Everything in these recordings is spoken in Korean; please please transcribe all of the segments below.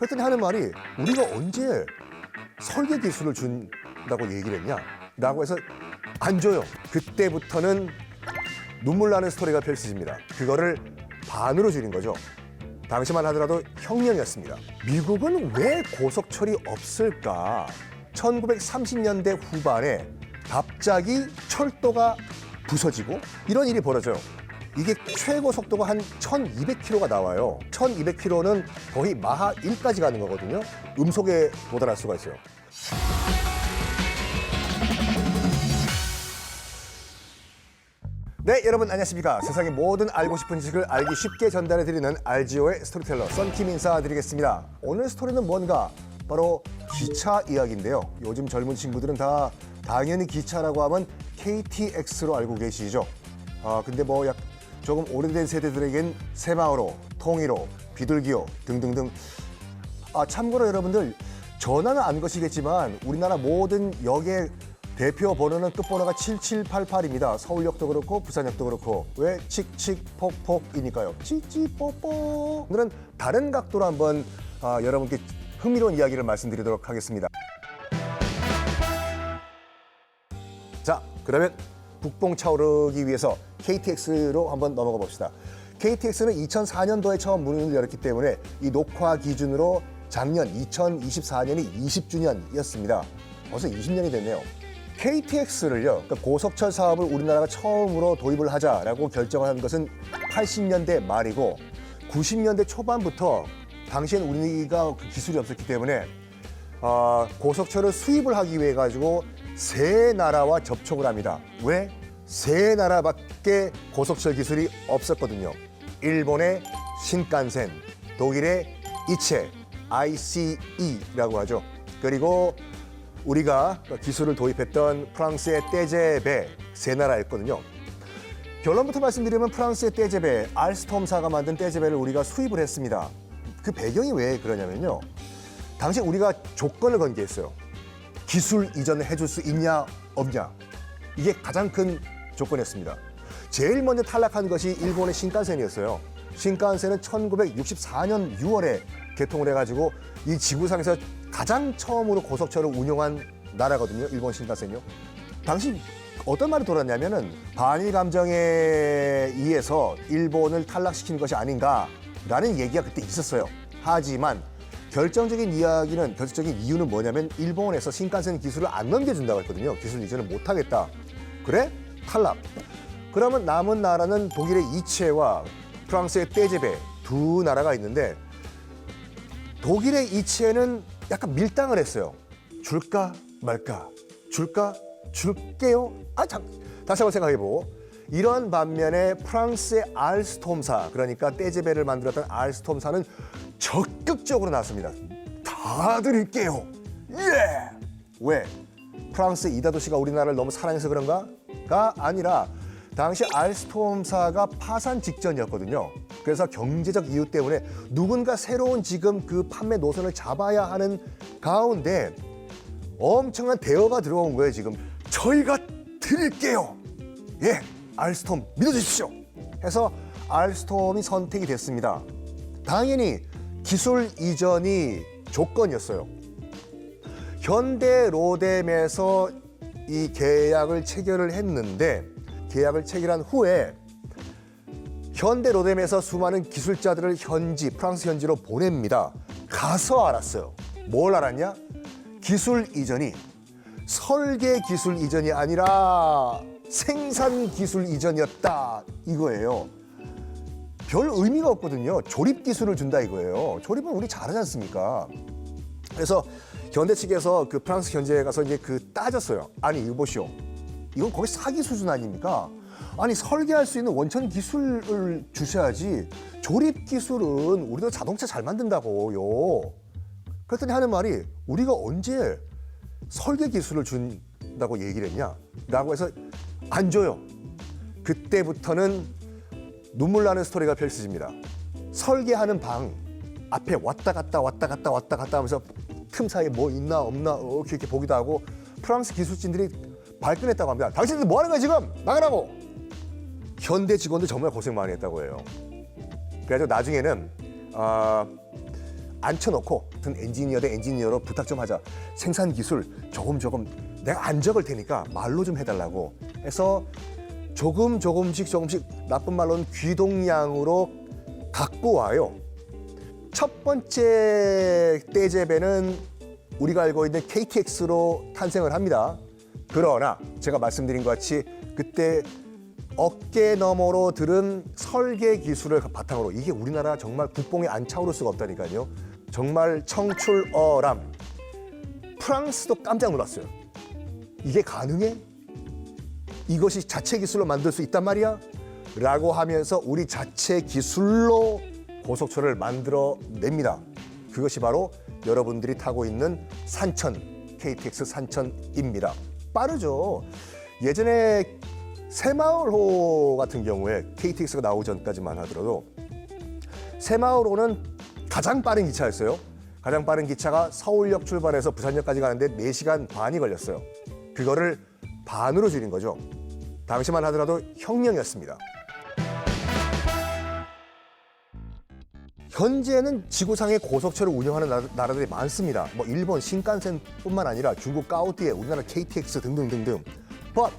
그랬더니 하는 말이 우리가 언제 설계 기술을 준다고 얘기를 했냐? 라고 해서 안 줘요. 그때부터는 눈물 나는 스토리가 펼쳐집니다. 그거를 반으로 줄인 거죠. 당시만 하더라도 혁명이었습니다. 미국은 왜 고속철이 없을까? 1930년대 후반에 갑자기 철도가 부서지고 이런 일이 벌어져요. 이게 최고 속도가 한 1200km가 나와요. 1200km는 거의 마하 1까지 가는 거거든요. 음속에 도달할 수가 있어요. 네, 여러분 안녕하십니까. 세상의 모든 알고 싶은 지식을 알기 쉽게 전달해드리는 RGO의 스토리텔러 썬킴 인사드리겠습니다. 오늘 스토리는 뭔가? 바로 기차 이야기인데요. 요즘 젊은 친구들은 다 당연히 기차라고 하면 KTX로 알고 계시죠. 근데 뭐 조금 오래된 세대들에겐 새마을호, 통일호, 비둘기호 등등등. 참고로 여러분들 전화는 안 거시겠지만 우리나라 모든 역의 대표 번호는 끝번호가 7788입니다. 서울역도 그렇고 부산역도 그렇고. 왜? 칙칙폭폭이니까요. 칙칙폭폭. 오늘은 다른 각도로 한번 여러분께 흥미로운 이야기를 말씀드리도록 하겠습니다. 자, 그러면 북봉 차오르기 위해서 KTX로 한번 넘어가 봅시다. KTX는 2004년도에 처음 문을 열었기 때문에 이 녹화 기준으로 작년 2024년이 20주년이었습니다. 벌써 20년이 됐네요. KTX를요, 그러니까 고속철 사업을 우리나라가 처음으로 도입을 하자라고 결정을 한 것은 80년대 말이고 90년대 초반부터 당시엔 우리가 그 기술이 없었기 때문에 고속철을 수입을 하기 위해 가지고 세 나라와 접촉을 합니다. 왜? 세 나라밖에 고속철 기술이 없었거든요. 일본의 신칸센, 독일의 이체, ICE라고 하죠. 그리고 우리가 기술을 도입했던 프랑스의 떼제베 세 나라였거든요. 결론부터 말씀드리면 프랑스의 떼제베, 알스톰사가 만든 떼제베를 우리가 수입을 했습니다. 그 배경이 왜 그러냐면요. 당시 우리가 조건을 건 게 있어요. 기술 이전을 해줄 수 있냐 없냐. 이게 가장 큰 조건이었습니다. 제일 먼저 탈락한 것이 일본의 신칸센이었어요. 신칸센은 1964년 6월에 개통을 해가지고 이 지구상에서 가장 처음으로 고속철을 운영한 나라거든요. 일본 신칸센이요. 당시 어떤 말이 돌았냐면은 반일 감정에 의해서 일본을 탈락시킨 것이 아닌가라는 얘기가 그때 있었어요. 하지만 결정적인 이유는 뭐냐면 일본에서 신칸센 기술을 안 넘겨준다고 했거든요. 기술 이전을 못하겠다. 그래? 탈락. 그러면 남은 나라는 독일의 이체와 프랑스의 떼제베 두 나라가 있는데 독일의 이체는 약간 밀당을 했어요. 줄까 말까? 줄까? 줄게요? 다시 한번 생각해보고. 이런 반면에 프랑스의 알스톰사, 그러니까 떼제베를 만들었던 알스톰사는 적극적으로 나섭니다. 다 드릴게요. 예! 왜? 프랑스 이다도시가 우리나라를 너무 사랑해서 그런가?가 아니라 당시 알스톰사가 파산 직전이었거든요. 그래서 경제적 이유 때문에 누군가 새로운 지금 그 판매 노선을 잡아야 하는 가운데 엄청난 대여가 들어온 거예요, 지금. 저희가 드릴게요. 예, 알스톰 믿어주십시오. 해서 알스톰이 선택이 됐습니다. 당연히 기술 이전이 조건이었어요. 현대 로뎀에서 이 계약을 체결을 했는데 계약을 체결한 후에 현대 로뎀에서 수많은 기술자들을 프랑스 현지로 보냅니다. 가서 알았어요. 뭘 알았냐? 기술 이전이 설계 기술 이전이 아니라 생산 기술 이전이었다 이거예요. 별 의미가 없거든요. 조립 기술을 준다 이거예요. 조립은 우리 잘하지 않습니까? 그래서 현대 측에서 그 프랑스 현지에 가서 이제 따졌어요. 아니 이거 보시오. 이건 거의 사기 수준 아닙니까? 아니 설계할 수 있는 원천 기술을 주셔야지 조립 기술은 우리도 자동차 잘 만든다고요. 그랬더니 하는 말이 우리가 언제 설계 기술을 준다고 얘기를 했냐? 라고 해서 안 줘요. 그때부터는 눈물 나는 스토리가 펼쳐집니다. 설계하는 방 앞에 왔다 갔다 하면서 틈 사이에 뭐 있나 없나 이렇게 보기도 하고 프랑스 기술진들이 발끈했다고 합니다. 당신들 뭐 하는 거야 지금? 나가라고! 현대 직원들 정말 고생 많이 했다고 해요. 그래서 나중에는 앉혀놓고 같은 엔지니어 대 엔지니어로 부탁 좀 하자. 생산 기술 조금 내가 안 적을 테니까 말로 좀 해달라고 해서 조금씩 나쁜 말로는 귀동량으로 갖고 와요. 첫 번째 떼제배는 우리가 알고 있는 KTX로 탄생을 합니다. 그러나 제가 말씀드린 것 같이 그때 어깨 너머로 들은 설계 기술을 바탕으로 이게 우리나라 정말 국뽕에 안 차오를 수가 없다니까요. 정말 청출어람. 프랑스도 깜짝 놀랐어요. 이게 가능해? 이것이 자체 기술로 만들 수 있단 말이야? 라고 하면서 우리 자체 기술로 고속철을 만들어냅니다. 그것이 바로 여러분들이 타고 있는 산천, KTX 산천입니다. 빠르죠. 예전에 새마을호 같은 경우에 KTX가 나오기 전까지만 하더라도 새마을호는 가장 빠른 기차였어요. 가장 빠른 기차가 서울역 출발해서 부산역까지 가는데 4시간 반이 걸렸어요. 그거를 반으로 줄인 거죠. 당시만 하더라도 혁명이었습니다. 현재는 지구상에 고속철을 운영하는 나라들이 많습니다. 뭐 일본 신칸센뿐만 아니라 중국 까오띠에, 우리나라 KTX 등등등등. But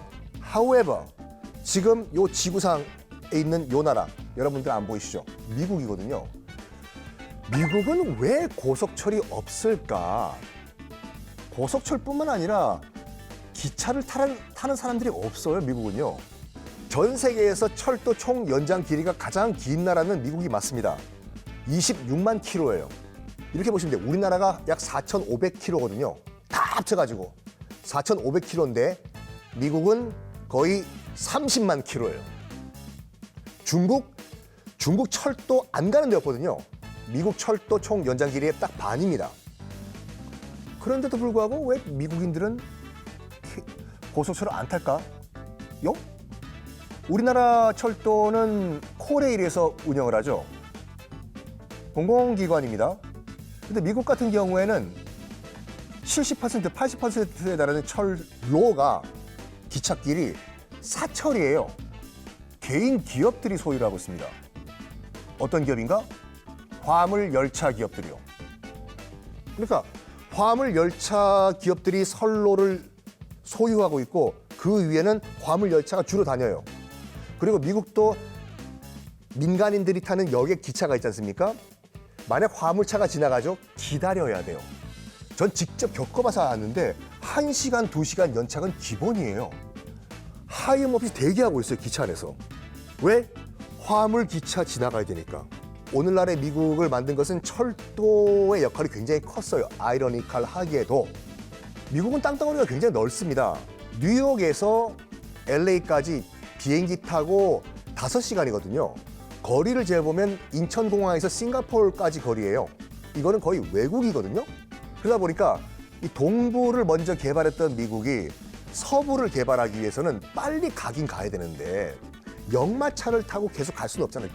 however, 지금 요 지구상에 있는 요 나라 여러분들 안 보이시죠? 미국이거든요. 미국은 왜 고속철이 없을까? 고속철뿐만 아니라 기차를 타는 사람들이 없어요. 미국은요. 전 세계에서 철도 총 연장 길이가 가장 긴 나라는 미국이 맞습니다. 26만 킬로예요. 이렇게 보시면 돼요. 우리나라가 약 4,500킬로거든요. 다 합쳐가지고 4,500킬로인데 미국은 거의 30만 킬로예요. 중국 철도 안 가는 데였거든요. 미국 철도 총 연장 길이의 딱 반입니다. 그런데도 불구하고 왜 미국인들은 고속철을 안 탈까요? 우리나라 철도는 코레일에서 운영을 하죠. 공공기관입니다. 근데 미국 같은 경우에는 70%, 80%에 달하는 철로가 기찻길이 사철이에요. 개인 기업들이 소유를 하고 있습니다. 어떤 기업인가? 화물 열차 기업들이요. 그러니까 화물 열차 기업들이 선로를 소유하고 있고 그 위에는 화물 열차가 주로 다녀요. 그리고 미국도 민간인들이 타는 여객 기차가 있지 않습니까? 만약 화물차가 지나가죠? 기다려야 돼요. 전 직접 겪어봐서 아는데 1시간, 2시간 연착은 기본이에요. 하염없이 대기하고 있어요, 기차 안에서. 왜? 화물 기차 지나가야 되니까. 오늘날의 미국을 만든 것은 철도의 역할이 굉장히 컸어요. 아이러니컬하게도. 미국은 땅덩어리가 굉장히 넓습니다. 뉴욕에서 LA까지 비행기 타고 5시간이거든요. 거리를 재보면 인천공항에서 싱가포르까지 거리예요. 이거는 거의 외국이거든요. 그러다 보니까 이 동부를 먼저 개발했던 미국이 서부를 개발하기 위해서는 빨리 가긴 가야 되는데 역마차를 타고 계속 갈 수는 없잖아요.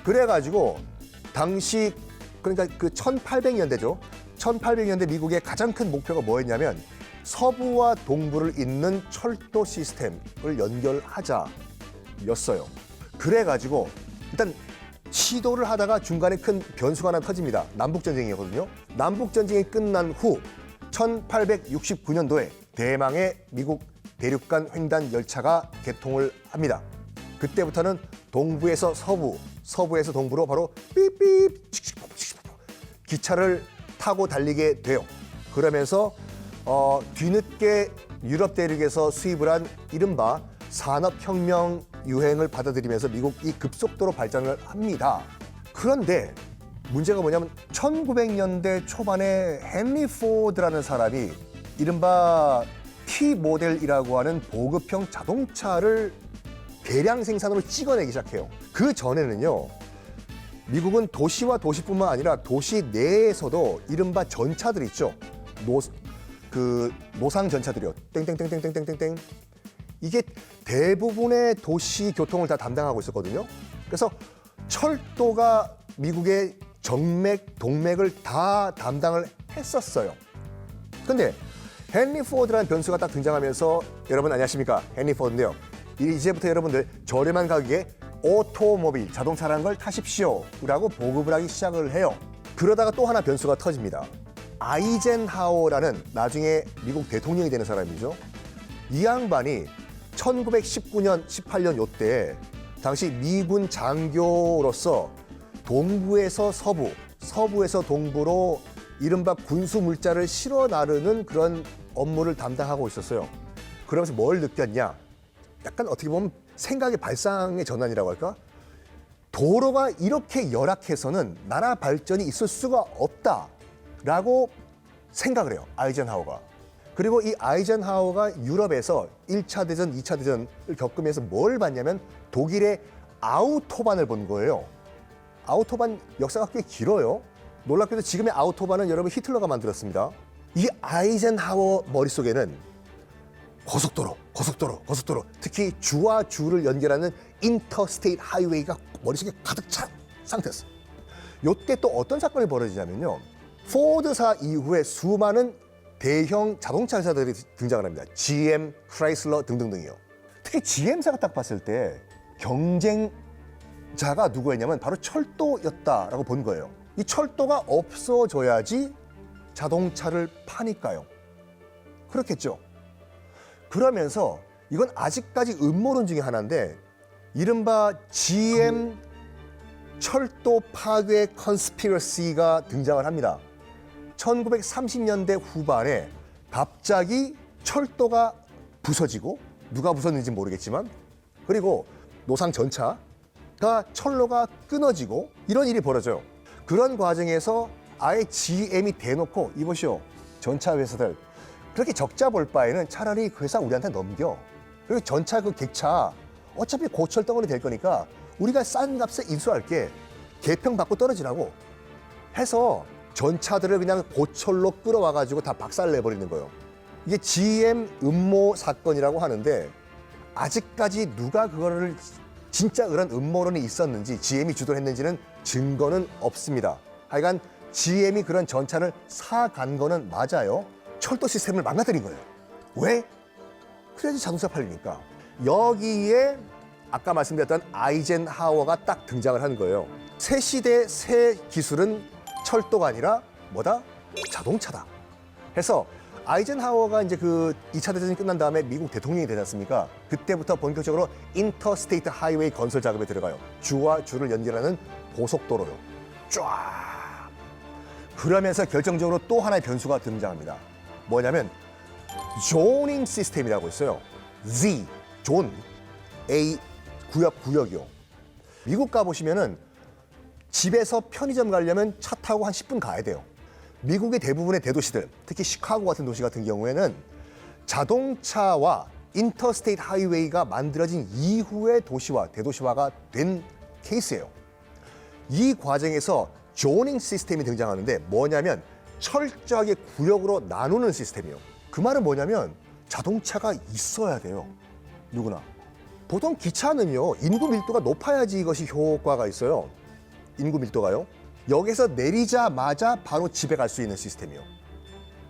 그래가지고 당시 그러니까 그 1800년대죠. 1800년대 미국의 가장 큰 목표가 뭐였냐면 서부와 동부를 잇는 철도 시스템을 연결하자였어요. 그래가지고 일단 시도를 하다가 중간에 큰 변수가 하나 터집니다. 남북전쟁이거든요. 남북전쟁이 끝난 후 1869년도에 대망의 미국 대륙간 횡단 열차가 개통을 합니다. 그때부터는 동부에서 서부, 서부에서 동부로 바로 삐삐 기차를 타고 달리게 돼요. 그러면서 뒤늦게 유럽 대륙에서 수입을 한 이른바 산업혁명 유행을 받아들이면서 미국이 급속도로 발전을 합니다. 그런데 문제가 뭐냐면 1900년대 초반에 헨리 포드라는 사람이 이른바 T 모델이라고 하는 보급형 자동차를 대량 생산으로 찍어내기 시작해요. 그 전에는요. 미국은 도시와 도시뿐만 아니라 도시 내에서도 이른바 전차들 있죠. 노상 전차들이요. 땡땡땡땡땡땡땡. 이게 대부분의 도시 교통을 다 담당하고 있었거든요. 그래서 철도가 미국의 정맥, 동맥을 다 담당을 했었어요. 근데 헨리 포드라는 변수가 딱 등장하면서 여러분 안녕하십니까? 헨리 포드인데요. 이제부터 여러분들 저렴한 가격에 오토모빌, 자동차라는 걸 타십시오라고 보급을 하기 시작을 해요. 그러다가 또 하나 변수가 터집니다. 아이젠하워라는 나중에 미국 대통령이 되는 사람이죠. 이 양반이 1919년, 18년 요때 당시 미군 장교로서 동부에서 서부, 서부에서 동부로 이른바 군수 물자를 실어 나르는 그런 업무를 담당하고 있었어요. 그러면서 뭘 느꼈냐? 약간 어떻게 보면 생각의 발상의 전환이라고 할까? 도로가 이렇게 열악해서는 나라 발전이 있을 수가 없다라고 생각을 해요. 아이젠하워가. 그리고 이 아이젠하워가 유럽에서 1차 대전, 2차 대전을 겪으면서 뭘 봤냐면 독일의 아우토반을 본 거예요. 아우토반 역사가 꽤 길어요. 놀랍게도 지금의 아우토반은 여러분 히틀러가 만들었습니다. 이 아이젠하워 머릿속에는 고속도로, 특히 주와 주를 연결하는 인터스테이트 하이웨이가 머릿속에 가득 찬 상태였어요. 이때 또 어떤 사건이 벌어지냐면요. 포드사 이후에 수많은 대형 자동차 회사들이 등장을 합니다. GM, 크라이슬러 등등등이요. 특히 GM사가 딱 봤을 때 경쟁자가 누구였냐면 바로 철도였다라고 본 거예요. 이 철도가 없어져야지 자동차를 파니까요. 그렇겠죠. 그러면서 이건 아직까지 음모론 중에 하나인데 이른바 GM 철도 파괴 컨스피러시가 등장을 합니다. 1930년대 후반에 갑자기 철도가 부서지고 누가 부쉈는지 모르겠지만 그리고 노상 전차가 철로가 끊어지고 이런 일이 벌어져요. 그런 과정에서 아예 GM이 대놓고 이보시오 전차 회사들 그렇게 적자 볼 바에는 차라리 그 회사 우리한테 넘겨. 그리고 전차 그 객차 어차피 고철 덩어리 될 거니까 우리가 싼 값에 인수할게. 개평 받고 떨어지라고 해서 전차들을 그냥 고철로 끌어와가지고 다 박살 내버리는 거예요. 이게 GM 음모 사건이라고 하는데 아직까지 누가 그거를 진짜 그런 음모론이 있었는지 GM이 주도했는지는 증거는 없습니다. 하여간 GM이 그런 전차를 사간 거는 맞아요. 철도 시스템을 망가뜨린 거예요. 왜? 그래야지 자동차 팔리니까. 여기에 아까 말씀드렸던 아이젠하워가 딱 등장을 하는 거예요. 새 시대의 새 기술은 철도가 아니라 뭐다? 자동차다. 해서 아이젠하워가 이제 그 2차 대전이 끝난 다음에 미국 대통령이 되지 않습니까? 그때부터 본격적으로 인터스테이트 하이웨이 건설 작업에 들어가요. 주와 주를 연결하는 고속도로요. 쫙. 그러면서 결정적으로 또 하나의 변수가 등장합니다. 뭐냐면 조닝 시스템이라고 있어요. Z, 존, A, 구역이요. 미국 가보시면은 집에서 편의점 가려면 차 타고 한 10분 가야 돼요. 미국의 대부분의 대도시들, 특히 시카고 같은 도시 같은 경우에는 자동차와 인터스테이트 하이웨이가 만들어진 이후의 도시화, 대도시화가 된 케이스예요. 이 과정에서 조닝 시스템이 등장하는데 뭐냐면 철저하게 구역으로 나누는 시스템이에요. 그 말은 뭐냐면 자동차가 있어야 돼요. 누구나. 보통 기차는요. 인구 밀도가 높아야지 이것이 효과가 있어요. 인구 밀도가요. 여기서 내리자마자 바로 집에 갈 수 있는 시스템이요.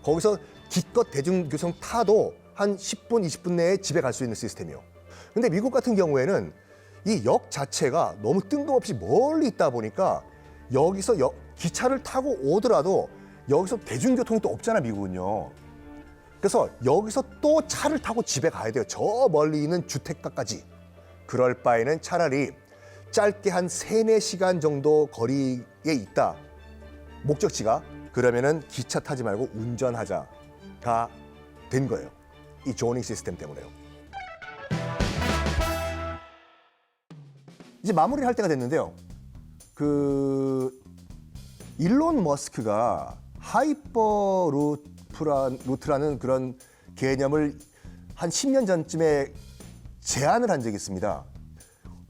거기서 기껏 대중교통 타도 한 10분, 20분 내에 집에 갈 수 있는 시스템이요. 근데 미국 같은 경우에는 이 역 자체가 너무 뜬금없이 멀리 있다 보니까 여기서 기차를 타고 오더라도 여기서 대중교통이 또 없잖아, 미국은요. 그래서 여기서 또 차를 타고 집에 가야 돼요. 저 멀리 있는 주택가까지. 그럴 바에는 차라리 짧게 한 3-4시간 정도 거리에 있다. 목적지가. 그러면은 기차 타지 말고 운전하자가 된 거예요. 이 조닝 시스템 때문에요. 이제 마무리를 할 때가 됐는데요. 일론 머스크가 하이퍼루트라는 그런 개념을 한 10년 전쯤에 제안을 한 적이 있습니다.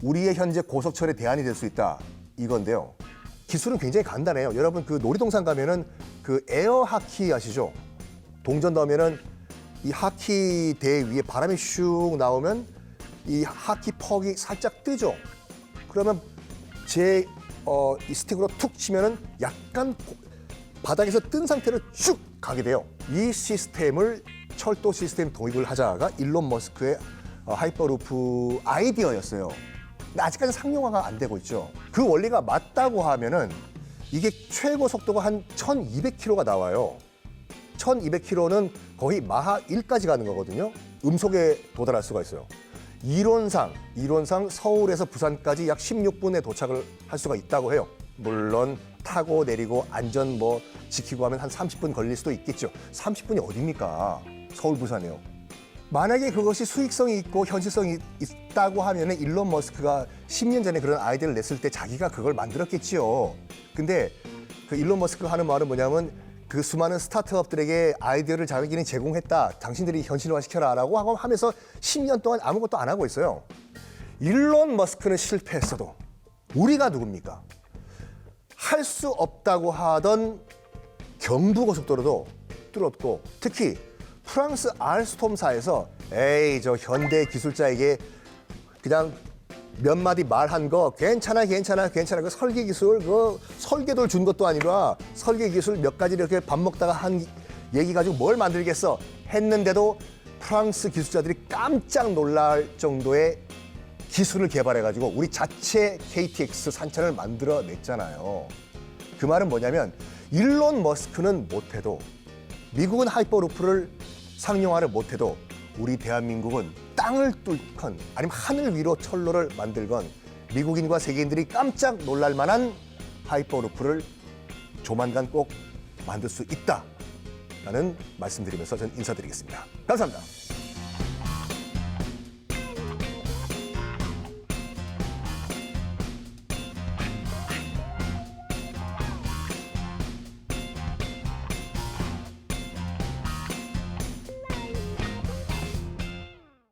우리의 현재 고속철의 대안이 될 수 있다. 이건데요. 기술은 굉장히 간단해요. 여러분 그 놀이동산 가면은 그 에어 하키 아시죠? 동전 넣으면은 이 하키 대 위에 바람이 슉 나오면 이 하키 퍽이 살짝 뜨죠. 그러면 이 스틱으로 툭 치면은 약간 바닥에서 뜬 상태로 쭉 가게 돼요. 이 시스템을 철도 시스템 도입을 하자가 일론 머스크의 하이퍼루프 아이디어였어요. 근데 아직까지 상용화가 안 되고 있죠. 그 원리가 맞다고 하면은 이게 최고 속도가 한 1200km가 나와요. 1200km는 거의 마하 1까지 가는 거거든요. 음속에 도달할 수가 있어요. 이론상 서울에서 부산까지 약 16분에 도착을 할 수가 있다고 해요. 물론 타고 내리고 안전 지키고 하면 한 30분 걸릴 수도 있겠죠. 30분이 어딥니까? 서울 부산이요. 만약에 그것이 수익성이 있고 현실성이 있다고 하면 일론 머스크가 10년 전에 그런 아이디어를 냈을 때 자기가 그걸 만들었겠지요. 근데 그 일론 머스크가 하는 말은 뭐냐면 그 수많은 스타트업들에게 아이디어를 자기는 제공했다. 당신들이 현실화시켜라라고 하면서 10년 동안 아무것도 안 하고 있어요. 일론 머스크는 실패했어도 우리가 누굽니까? 할 수 없다고 하던 경부고속도로도 뚫었고 특히 프랑스 알스톰사에서 에이 저 현대 기술자에게 그냥 몇 마디 말한 거 괜찮아 그 설계 기술 그 설계도를 준 것도 아니라 설계 기술 몇 가지 이렇게 밥 먹다가 한 얘기 가지고 뭘 만들겠어 했는데도 프랑스 기술자들이 깜짝 놀랄 정도의 기술을 개발해가지고 우리 자체 KTX 산천을 만들어냈잖아요. 그 말은 뭐냐면 일론 머스크는 못해도 미국은 하이퍼루프를 상용화를 못해도 우리 대한민국은 땅을 뚫건 아니면 하늘 위로 철로를 만들건 미국인과 세계인들이 깜짝 놀랄 만한 하이퍼루프를 조만간 꼭 만들 수 있다라는 말씀드리면서 저는 인사드리겠습니다. 감사합니다.